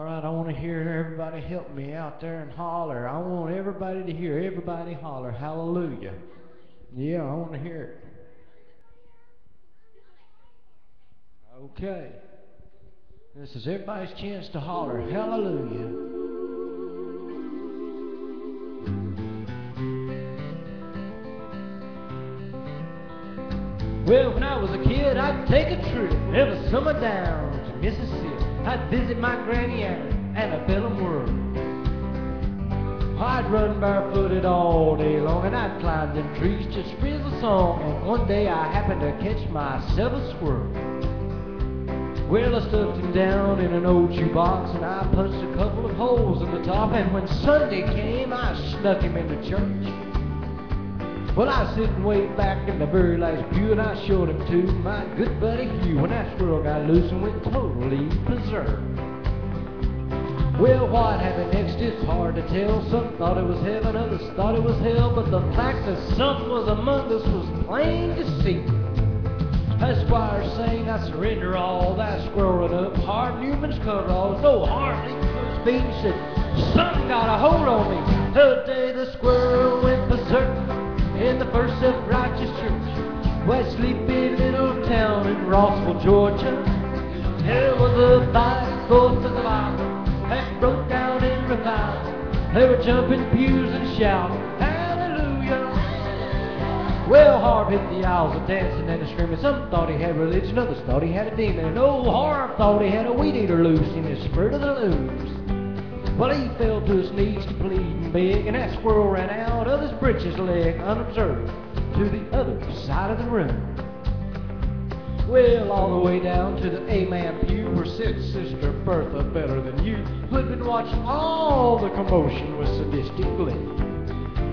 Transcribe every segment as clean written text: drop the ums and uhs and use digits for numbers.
All right, I want to hear everybody help me out there and holler. I want everybody to hear everybody holler. Hallelujah. Yeah, I want to hear it. Okay. This is everybody's chance to holler. Hallelujah. Well, when I was a kid, I'd take a trip every summer down to Mississippi. I'd visit my granny Ann and a Bellum world. I'd run barefooted all day long, and I'd climb them trees just free as a song. And one day I happened to catch myself a squirrel. Well, I stuffed him down in an old shoebox, and I punched a couple of holes in the top. And when Sunday came, I snuck him into church. Well, I was sitting way back in the very last pew, and I showed him to my good buddy Hugh when that squirrel got loose and went totally berserk. Well, what happened next is hard to tell. Some thought it was heaven, others thought it was hell, but the fact that something was among us was plain to see. That squire saying, I surrender all, that squirreling up, hard Newman's coveralls, no hardly first beat. He said, something got a hold on me. The day the squirrel went berserk in the First Self-Righteous Church, west sleepy little town in Rossville, Georgia. There was a fight for the Bible that broke out in revival. They were jumping pews and shouting, hallelujah. Well, Harv hit the aisles a dancing and a screaming. Some thought he had religion, others thought he had a demon. And old Harv thought he had a weed eater loose in his spurt of the loose. Well, he fell to his knees to plead and beg, and that squirrel ran out of his breeches leg unobserved to the other side of the room. Well, all the way down to the Amen pew where sits Sister Bertha Better Than You, who had been watching all the commotion with sadistic glee.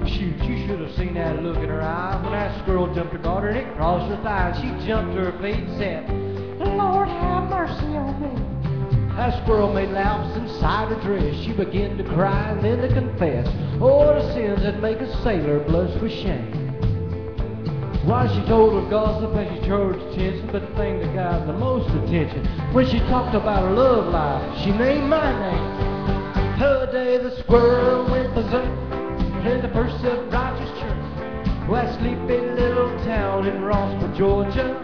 Shoot, you should have seen that look in her eye when that squirrel jumped her garter and it crossed her thigh. She jumped to her feet and said, Lord, have mercy on me. That squirrel made laps inside her dress. She began to cry and then to confess all the sins that make a sailor blush with shame. Why, she told her gossip and she charged attention, but the thing that got the most attention, when she talked about her love life, she named my name. The day the squirrel went berserk in the First Self-Righteous Church, that sleepy little town in Rossville, Georgia.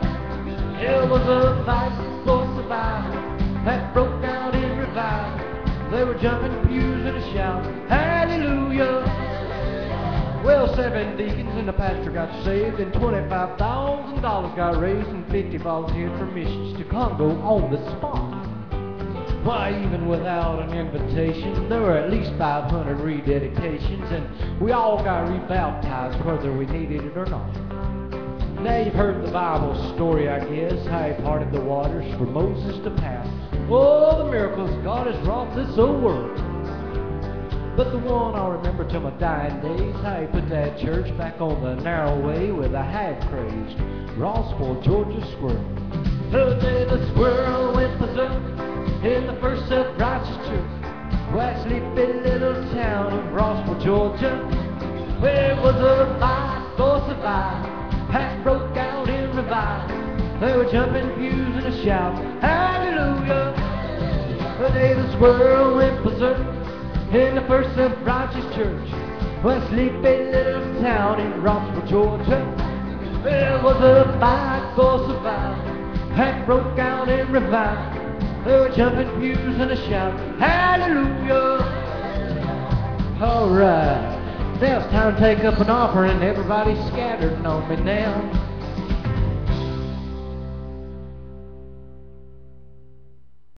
There was a fight for survival that broke out in revival. They were jumping pews and a shout, hallelujah. Well, 7 deacons and the pastor got saved, and $25,000 got raised, and 50 volunteered for missions to Congo on the spot. Why, even without an invitation, there were at least 500 rededications, and we all got rebaptized whether we needed it or not. Now you've heard the Bible story, I guess, how he parted the waters for Moses to pass. Oh, the miracles God has wrought this old world. But the one I'll remember till my dying days, how he put that church back on the narrow way with a half-crazed Rossville, Georgia squirrel. The day the squirrel went berserk in the First Self-Righteous Church, that sleepy little town of Rossville, Georgia. There was a fight for survival that broke out in revival. They were jumping pews and a shout, hallelujah. The day the squirrel went berserk in the First Self-Righteous Church, that sleepy little town in Rossville, Georgia. There was a fight for survival that broke out in revival. They were jumping pews and a shout, hallelujah. All right, now it's time to take up an offering. Everybody scattered on me now.